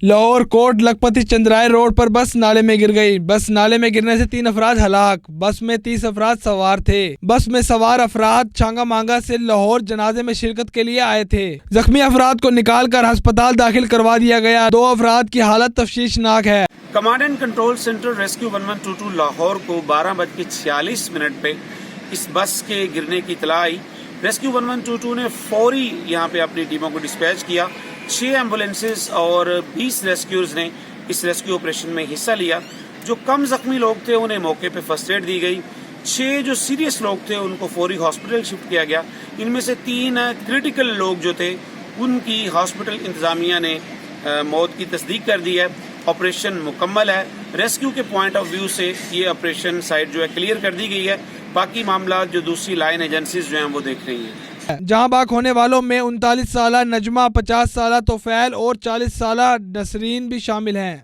لاہور کوٹ لکھپتی چندرائے road پر بس نالے میں گر گئی۔ بس نالے میں گرنے سے 3 افراد ہلاک۔ بس میں 30 افراد سوار تھے۔ بس میں سوار افراد چانگا مانگا سے لاہور جنازے میں شرکت کے لیے آئے تھے۔ زخمی افراد کو نکال کر ہسپتال داخل کروا دیا گیا۔ 2 افراد کی حالت تشویشناک ہے۔ Command and control centre rescue 1122 Lahore کو 12:46 پہ اس بس کے گرنے کی اطلاع آئی۔ ریسکیو 1122 نے فوری یہاں پہ اپنی ٹیموں کو ڈسپیچ کیا۔ 6 ایمبولینسز اور 20 ریسکیورز نے اس ریسکیو آپریشن میں حصہ لیا۔ جو کم زخمی لوگ تھے انہیں موقع پہ فرسٹ ایڈ دی گئی۔ 6 جو سیریس لوگ تھے ان کو فوری ہاسپٹل شفٹ کیا گیا۔ ان میں سے 3 کریٹیکل لوگ جو تھے ان کی ہاسپٹل انتظامیہ نے موت کی تصدیق کر دی ہے۔ آپریشن مکمل ہے۔ ریسکیو کے پوائنٹ آف ویو سے یہ آپریشن سائٹ جو ہے کلیئر کر دی گئی ہے۔ باقی معاملات جو دوسری لائن ایجنسیز جو ہیں وہ دیکھ رہی ہیں۔ جہاں باک ہونے والوں میں 39 سالہ نجمہ، 50 سالہ توفیل اور 40 سالہ نسرین بھی شامل ہیں۔